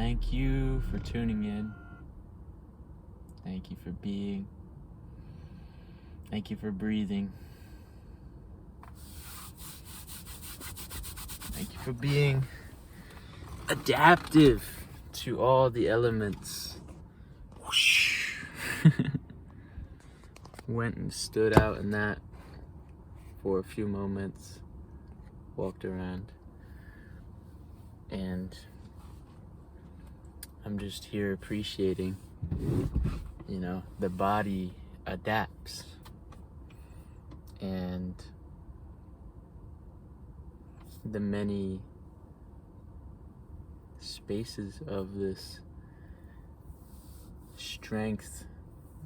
Thank you for tuning in. Thank you for being. Thank you for breathing. Thank you for being adaptive to all the elements. Whoosh. Went and stood out in that for a few moments, walked around, and I'm just here appreciating, the body adapts, and the many spaces of this strength,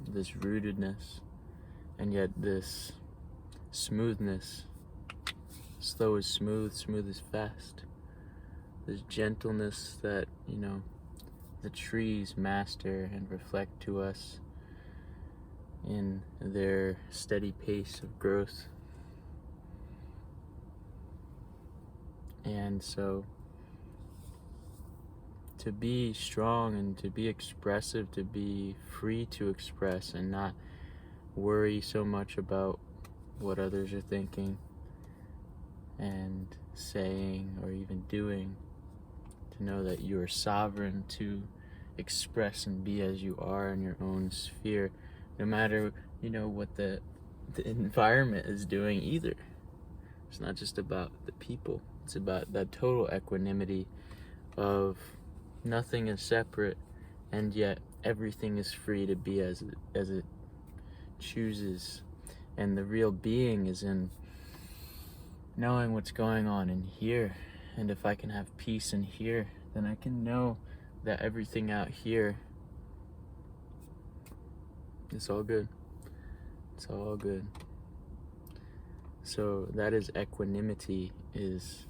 this rootedness, and yet this smoothness. Slow is smooth, smooth is fast. This gentleness that, the trees master and reflect to us in their steady pace of growth. And so, to be strong and to be expressive, to be free to express and not worry so much about what others are thinking and saying or even doing, to know that you are sovereign to express and be as you are in your own sphere, no matter, what the environment is doing either. It's not just about the people. It's about that total equanimity of nothing is separate, and yet everything is free to be as it chooses. And the real being is in knowing what's going on in here. And if I can have peace in here, then I can know that everything out here is all good. It's all good. So that is equanimity, is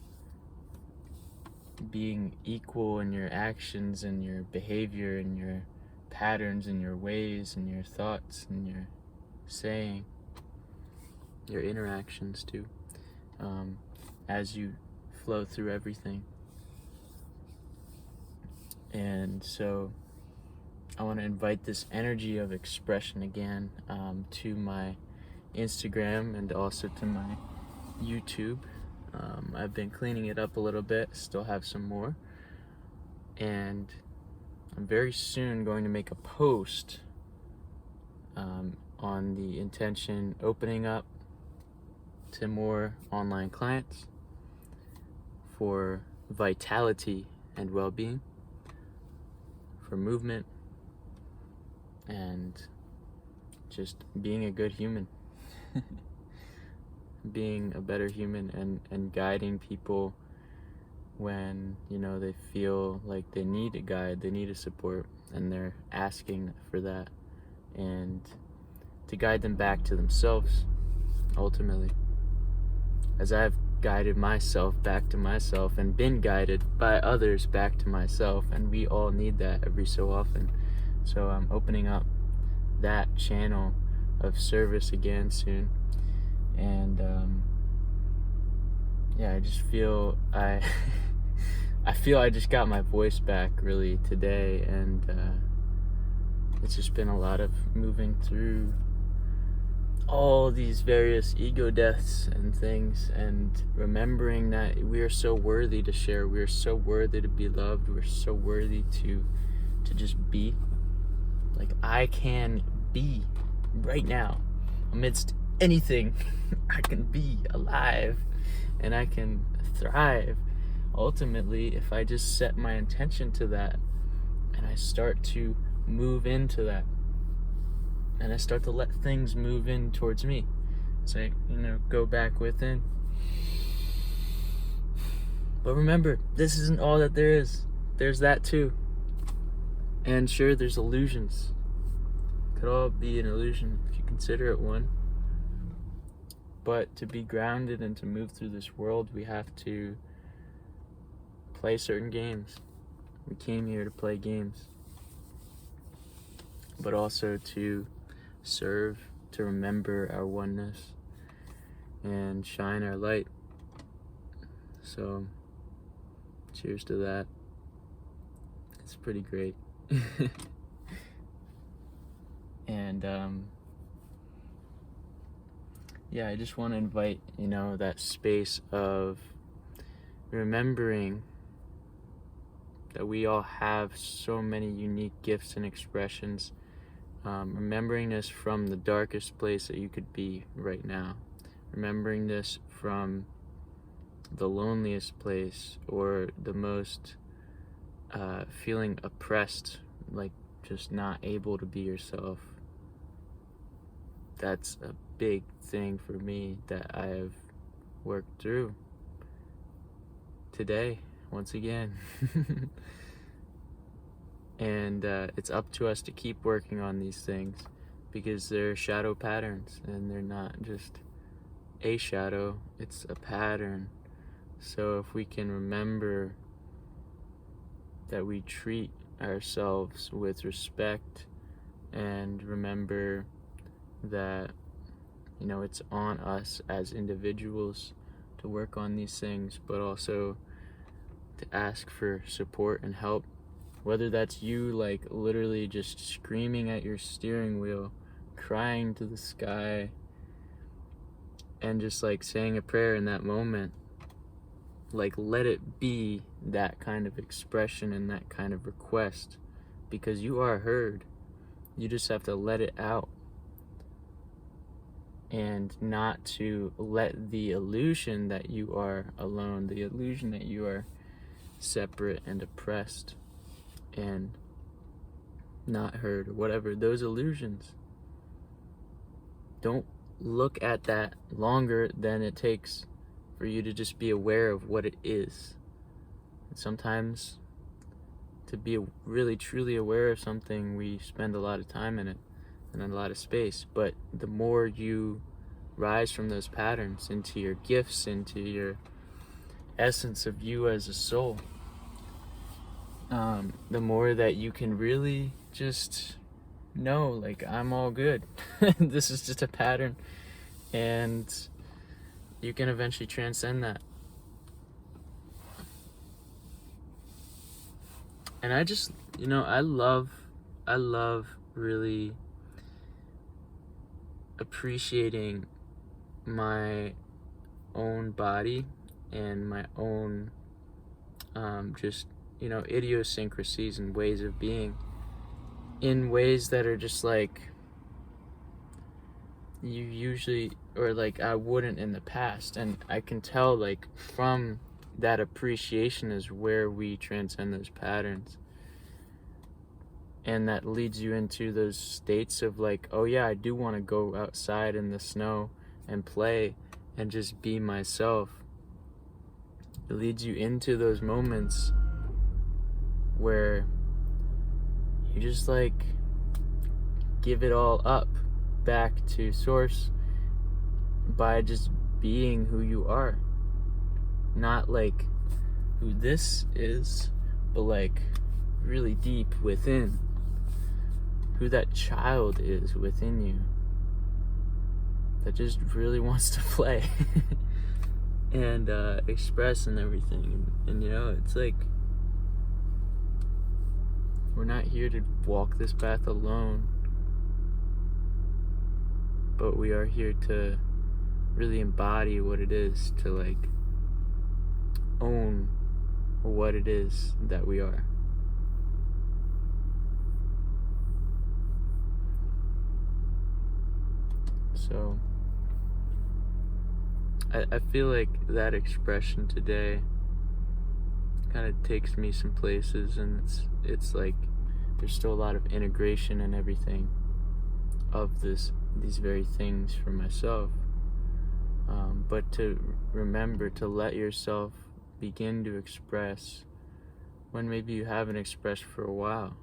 being equal in your actions and your behavior and your patterns and your ways and your thoughts and your saying, your interactions too, as you flow through everything. And so I want to invite this energy of expression again to my Instagram and also to my YouTube. I've been cleaning it up a little bit, still have some more, and I'm very soon going to make a post on the intention opening up to more online clients for vitality and well-being, for movement, and just being a good human. Being a better human and guiding people when, they feel like they need a guide, they need a support, and they're asking for that, and to guide them back to themselves, ultimately. As I've guided myself back to myself and been guided by others back to myself, and we all need that every so often. So I'm opening up that channel of service again soon, and I just feel I feel I just got my voice back really today, and it's just been a lot of moving through all these various ego deaths and things, and remembering that we are so worthy to share, we are so worthy to be loved, we're so worthy to just be. Like, I can be right now amidst anything. I can be alive and I can thrive ultimately if I just set my intention to that, and I start to move into that, and I start to let things move in towards me. So I, go back within. But remember, this isn't all that there is. There's that too. And sure, there's illusions. It could all be an illusion if you consider it one. But to be grounded and to move through this world, we have to play certain games. We came here to play games, but also to serve, to remember our oneness, and shine our light. So, cheers to that. It's it's pretty great. And yeah, I just want to invite, that space of remembering that we all have so many unique gifts and expressions. Remembering this from the darkest place that you could be right now. Remembering this from the loneliest place, or the most feeling oppressed, like just not able to be yourself. That's a big thing for me that I have worked through today, once again. And it's up to us to keep working on these things, because they're shadow patterns, and they're not just a shadow, it's a pattern. So if we can remember that we treat ourselves with respect, and remember that it's on us as individuals to work on these things, but also to ask for support and help, whether that's you like literally just screaming at your steering wheel, crying to the sky, and just like saying a prayer in that moment. Like, let it be that kind of expression and that kind of request, because you are heard. You just have to let it out, and not to let the illusion that you are alone, the illusion that you are separate and oppressed and not heard, or whatever, those illusions. Don't look at that longer than it takes for you to just be aware of what it is. And sometimes to be really truly aware of something, we spend a lot of time in it and a lot of space. But the more you rise from those patterns into your gifts, into your essence of you as a soul, the more that you can really just know, like, I'm all good. This is just a pattern, and you can eventually transcend that. And I just, I love really appreciating my own body and my own just idiosyncrasies and ways of being, in ways that are just like you usually, or like I wouldn't in the past. And I can tell, like, from that appreciation is where we transcend those patterns, and that leads you into those states of like, oh yeah, I do want to go outside in the snow and play and just be myself. It leads you into those moments where you just like give it all up back to source by just being who you are. Not like who this is, but like really deep within, who that child is within you that just really wants to play and express and everything. And it's like, we're not here to walk this path alone, but we are here to really embody what it is to like own what it is that we are. So I feel like that expression today kind of takes me some places, and it's like there's still a lot of integration and everything of these very things for myself, but to remember to let yourself begin to express when maybe you haven't expressed for a while.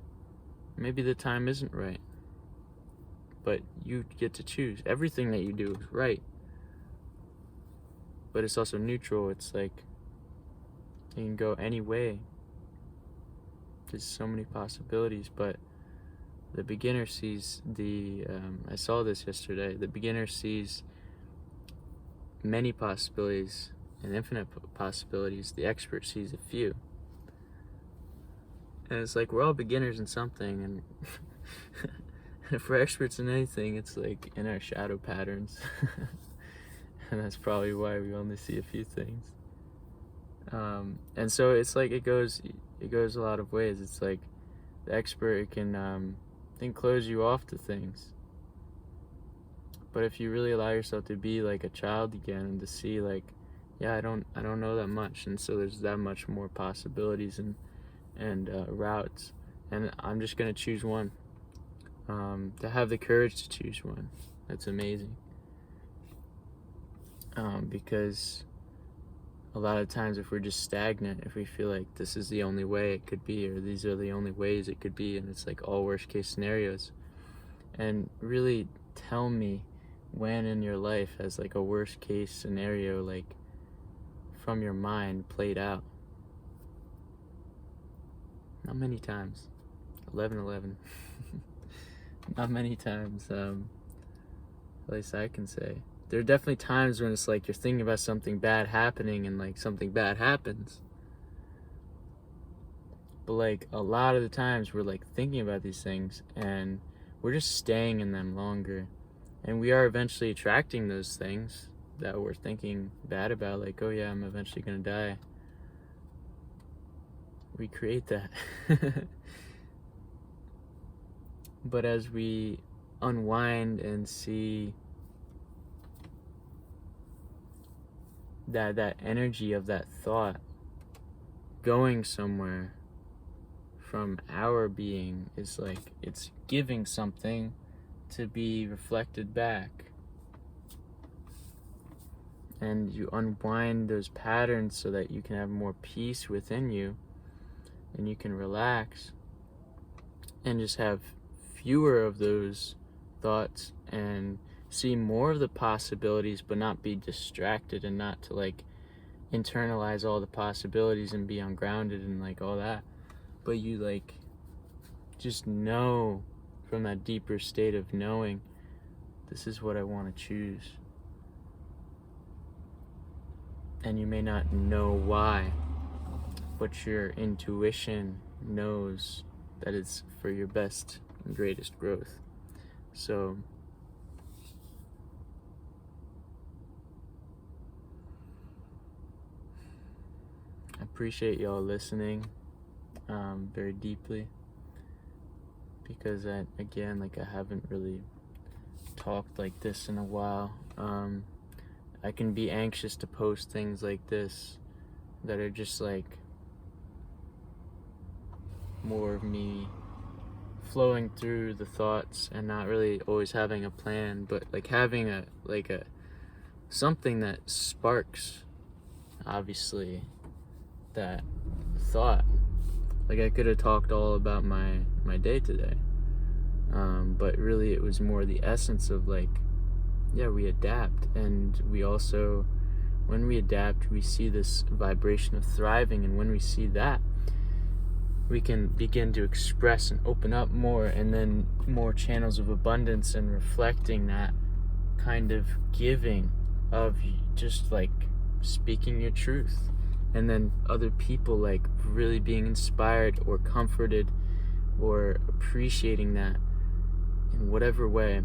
Maybe the time isn't right, but you get to choose. Everything that you do is right, but it's also neutral. It's like you can go any way. There's so many possibilities, but the beginner sees I saw this yesterday, the beginner sees many possibilities and infinite possibilities. The expert sees a few. And it's like we're all beginners in something, and if we're experts in anything, it's like in our shadow patterns. And that's probably why we only see a few things. And so it's like it goes a lot of ways. It's like the expert can then close you off to things. But if you really allow yourself to be like a child again and to see like, yeah, I don't know that much, and so there's that much more possibilities and routes, and I'm just gonna choose one. To have the courage to choose one, that's amazing. Because a lot of times if we're just stagnant, if we feel like this is the only way it could be, or these are the only ways it could be, and it's like all worst case scenarios, and really tell me when in your life has like a worst case scenario like from your mind played out. Not many times. 11-11. Not many times, at least I can say. There are definitely times when it's like you're thinking about something bad happening and like something bad happens. But like a lot of the times we're like thinking about these things and we're just staying in them longer. And we are eventually attracting those things that we're thinking bad about, like, oh yeah, I'm eventually gonna die. We create that. But as we unwind and see that energy of that thought going somewhere from our being, is like it's giving something to be reflected back, and you unwind those patterns so that you can have more peace within you and you can relax and just have fewer of those thoughts and see more of the possibilities, but not be distracted, and not to like internalize all the possibilities and be ungrounded and like all that, but you like just know from that deeper state of knowing, this is what I want to choose. And you may not know why, but your intuition knows that it's for your best and greatest growth. So I appreciate y'all listening very deeply, because I haven't really talked like this in a while. I can be anxious to post things like this that are just like more of me flowing through the thoughts and not really always having a plan, but like having a something that sparks, obviously, that thought. Like I could have talked all about my day today, but really it was more the essence of like, yeah, we adapt, and we also, when we adapt, we see this vibration of thriving, and when we see that, we can begin to express and open up more, and then more channels of abundance, and reflecting that kind of giving of just like speaking your truth, and then other people like really being inspired or comforted or appreciating that in whatever way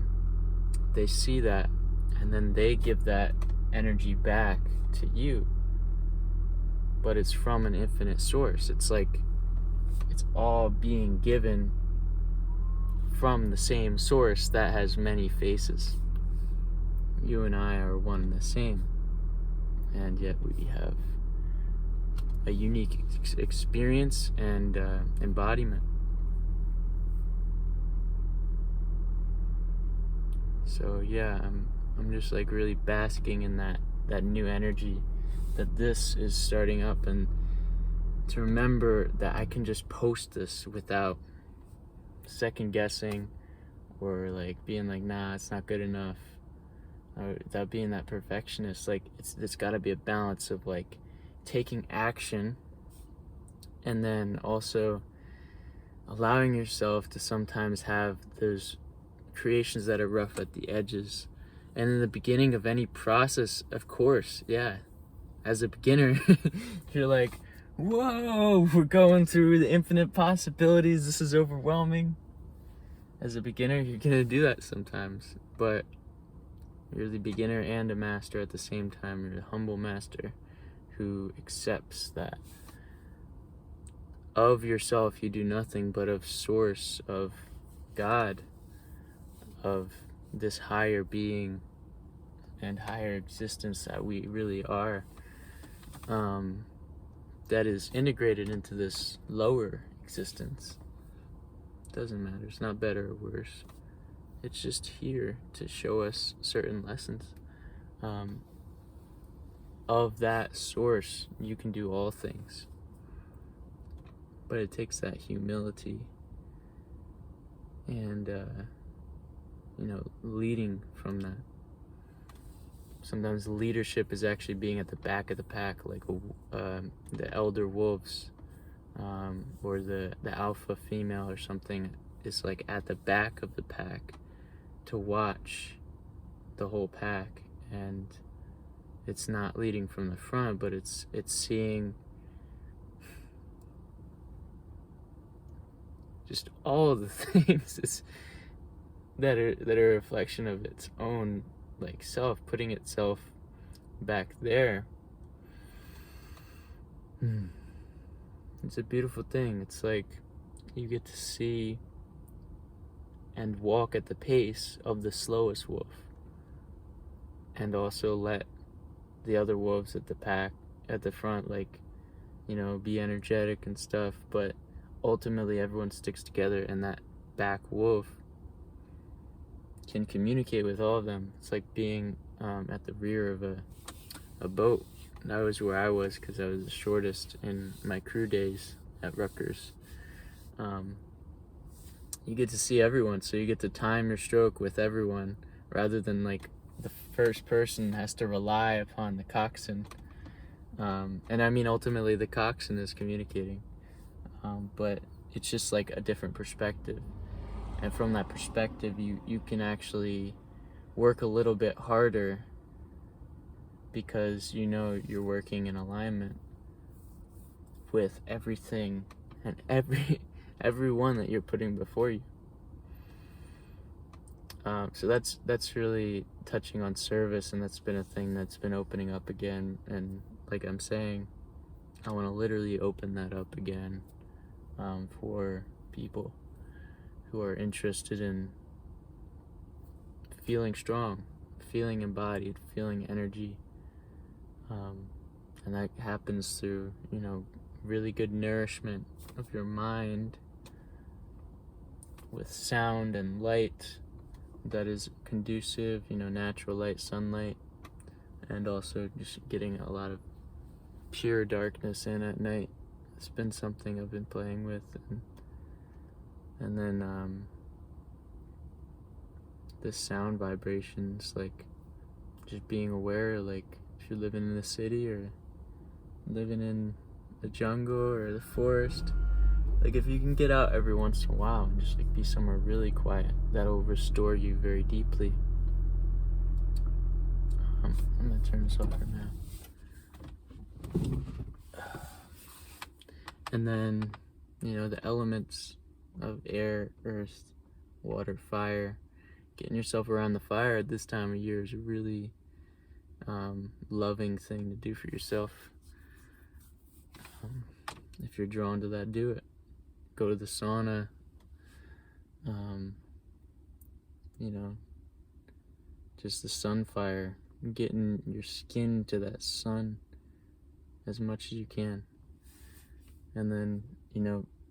they see that, and then they give that energy back to you, but it's from an infinite source. It's like it's all being given from the same source that has many faces. You and I are one and the same, and yet we have a unique experience and embodiment. So yeah, I'm just like really basking in that new energy that this is starting up, and to remember that I can just post this without second guessing or like being like, nah, it's not good enough, or without being that perfectionist. Like it's got to be a balance of like taking action, and then also allowing yourself to sometimes have those creations that are rough at the edges. And in the beginning of any process, of course, yeah, as a beginner, you're like Whoa, we're going through the infinite possibilities. This is overwhelming. As a beginner, you're gonna do that sometimes, but you're the beginner and a master at the same time. You're a humble master who accepts that of yourself you do nothing, but of source, of God, of this higher being and higher existence that we really are, that is integrated into this lower existence. Doesn't matter, it's not better or worse, it's just here to show us certain lessons. Of that source you can do all things, but it takes that humility and leading from that. Sometimes leadership is actually being at the back of the pack, like the elder wolves, or the alpha female or something is like at the back of the pack to watch the whole pack, and it's not leading from the front, but it's seeing just all of the things that are a reflection of its own like self, putting itself back there. It's a beautiful thing. It's like you get to see and walk at the pace of the slowest wolf, and also let the other wolves at the pack at the front be energetic and stuff, but ultimately everyone sticks together, and that back wolf can communicate with all of them. It's like being at the rear of a boat. That was where I was, because I was the shortest in my crew days at Rutgers. You get to see everyone, so you get to time your stroke with everyone, rather than like the first person has to rely upon the coxswain. And I mean, ultimately the coxswain is communicating, but it's just like a different perspective. And from that perspective, you can actually work a little bit harder, because you're working in alignment with everything and everyone that you're putting before you. So that's really touching on service, and that's been a thing that's been opening up again. And like I'm saying, I want to literally open that up again, for people who are interested in feeling strong, feeling embodied, feeling energy. And that happens through, really good nourishment of your mind with sound and light that is conducive, natural light, sunlight, and also just getting a lot of pure darkness in at night. It's been something I've been playing with. And then the sound vibrations, like just being aware, like if you're living in the city or living in the jungle or the forest, like if you can get out every once in a while and just like be somewhere really quiet, that'll restore you very deeply. I'm gonna turn this off for now. And then the elements of air, earth, water, fire. Getting yourself around the fire at this time of year is a really loving thing to do for yourself. If you're drawn to that, do it. Go to the sauna. Just the sun fire, getting your skin to that sun as much as you can. And then,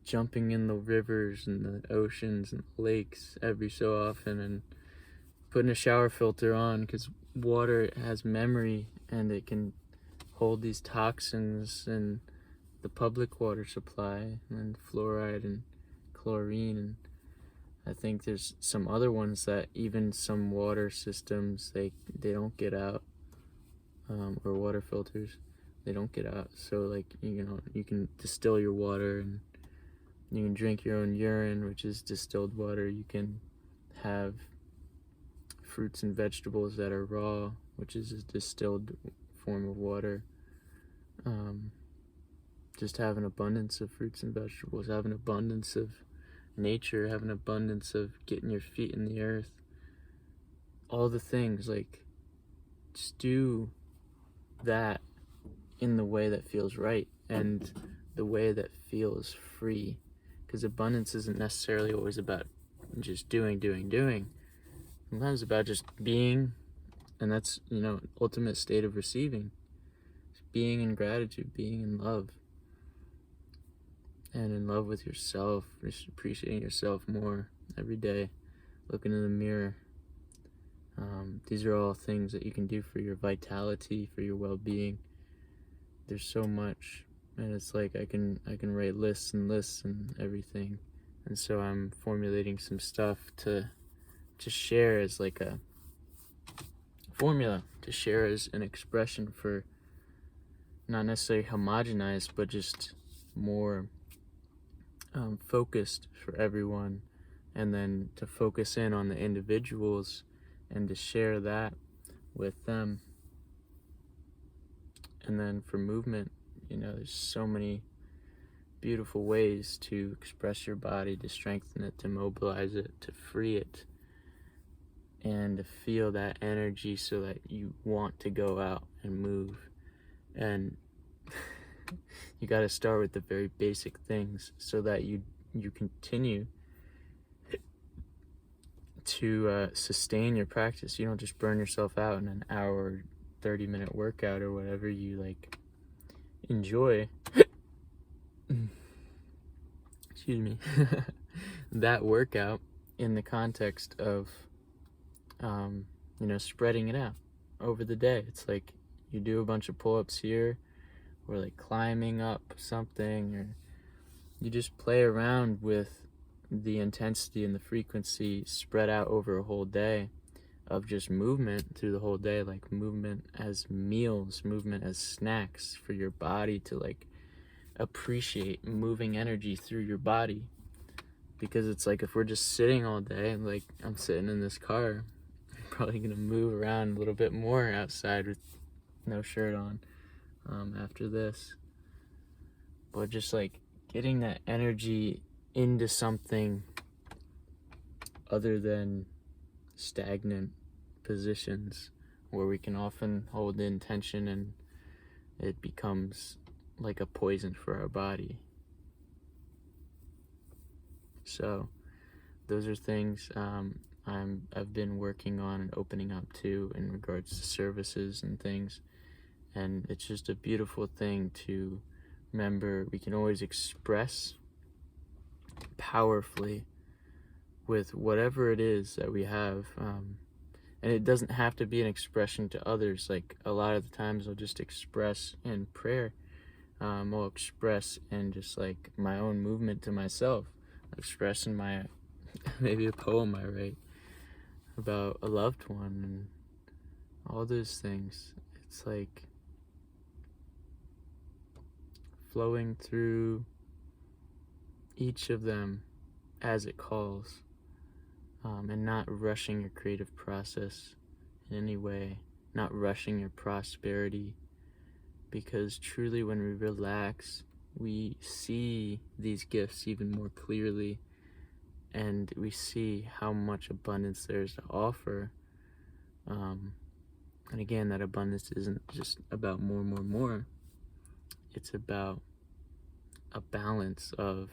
jumping in the rivers and the oceans and lakes every so often, and putting a shower filter on, because water has memory and it can hold these toxins in the public water supply, and fluoride and chlorine, and I think there's some other ones that even some water systems they don't get out, or water filters, they don't get out. So like you can distill your water, and you can drink your own urine, which is distilled water. You can have fruits and vegetables that are raw, which is a distilled form of water. just have an abundance of fruits and vegetables, have an abundance of nature, have an abundance of getting your feet in the earth. All the things, like, just do that in the way that feels right and the way that feels free. Because abundance isn't necessarily always about just doing. Sometimes it's about just being, and that's, ultimate state of receiving. Just being in gratitude, being in love. And in love with yourself, just appreciating yourself more every day, looking in the mirror. These are all things that you can do for your vitality, for your well-being. There's so much, and it's like I can write lists and lists and everything. And so I'm formulating some stuff to share as like a formula, to share as an expression for not necessarily homogenized, but just more focused for everyone, and then to focus in on the individuals and to share that with them. And then for movement, there's so many beautiful ways to express your body, to strengthen it, to mobilize it, to free it, and to feel that energy so that you want to go out and move. And you got to start with the very basic things so that you continue to sustain your practice. You don't just burn yourself out in an hour, 30-minute workout or whatever you like enjoy. Excuse me. That workout in the context of spreading it out over the day. It's like you do a bunch of pull-ups here, or like climbing up something, or you just play around with the intensity and the frequency spread out over a whole day of just movement through the whole day, like movement as meals, movement as snacks for your body to like appreciate moving energy through your body. Because it's like if we're just sitting all day, like I'm sitting in this car, I'm probably gonna move around a little bit more outside with no shirt on after this. But just like getting that energy into something other than stagnant positions where we can often hold in tension and it becomes like a poison for our body. So those are things I've been working on and opening up to in regards to services and things. And it's just a beautiful thing to remember we can always express powerfully with whatever it is that we have. And it doesn't have to be an expression to others. Like a lot of the times I'll just express in prayer. I'll express in just like my own movement to myself. I'll express in my, maybe a poem I write about a loved one and all those things. It's like flowing through each of them as it calls, and not rushing your creative process in any way, not rushing your prosperity, because truly when we relax, we see these gifts even more clearly, and we see how much abundance there is to offer. And again, that abundance isn't just about more. It's about a balance of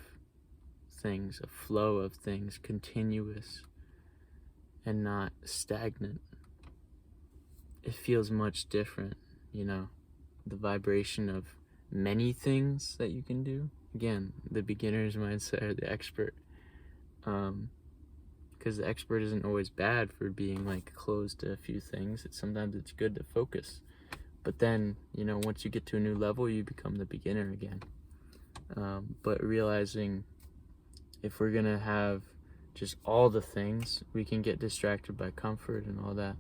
things, a flow of things, continuous and not stagnant. It feels much different, the vibration of many things that you can do. Again, the beginner's mindset or the expert. Because the expert isn't always bad for being like closed to a few things. Sometimes it's good to focus. But then, once you get to a new level, you become the beginner again. But realizing if we're gonna have just all the things, we can get distracted by comfort and all that,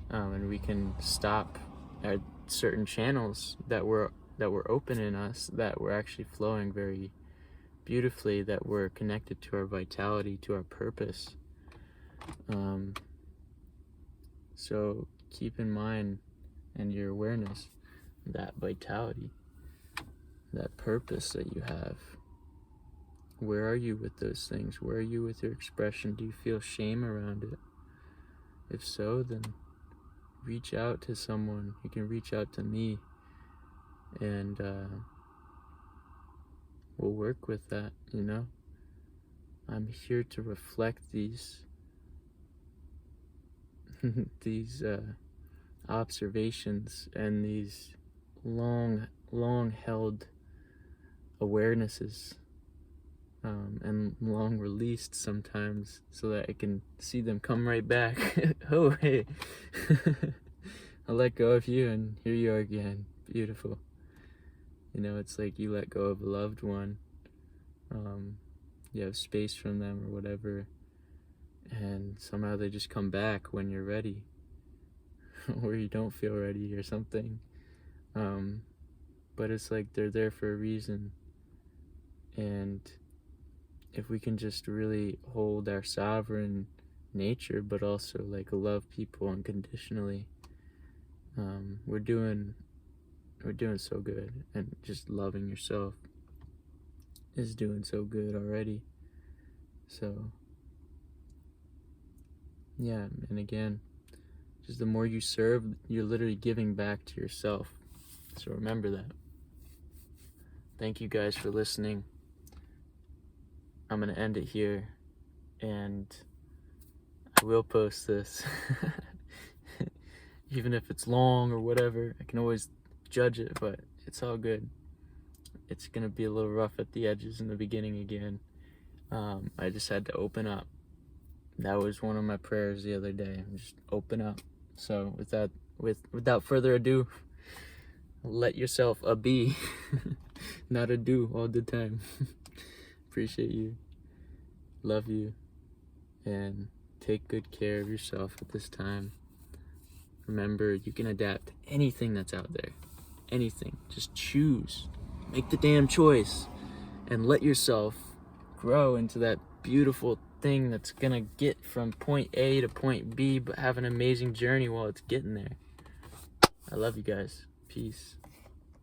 and we can stop at certain channels that were open in us, that were actually flowing very beautifully, that were connected to our vitality, to our purpose. So keep in mind and your awareness that vitality. that purpose that you have. Where are you with those things? Where are you with your expression? Do you feel shame around it? If so, then reach out to someone. You can reach out to me, and we'll work with that, you know? I'm here to reflect these these observations and these long held awarenesses, and long released sometimes, so that I can see them come right back. Oh, hey. I let go of you and here you are again. Beautiful. You know, it's like you let go of a loved one. You have space from them or whatever, and somehow they just come back when you're ready, or you don't feel ready or something. But it's like they're there for a reason. And if we can just really hold our sovereign nature, but also like love people unconditionally, we're doing so good. And just loving yourself is doing so good already. So yeah, and again, just the more you serve, you're literally giving back to yourself. So remember that. Thank you guys for listening. I'm gonna end it here, and I will post this. Even if it's long or whatever, I can always judge it, but it's all good. It's gonna be a little rough at the edges in the beginning again. I just had to open up. That was one of my prayers the other day. Just open up. So without further ado, let yourself a be, not a do all the time. Appreciate you. Love you. And take good care of yourself at this time. Remember, you can adapt to anything that's out there. Anything. Just choose. Make the damn choice. And let yourself grow into that beautiful thing that's gonna get from point A to point B, but have an amazing journey while it's getting there. I love you guys. Peace.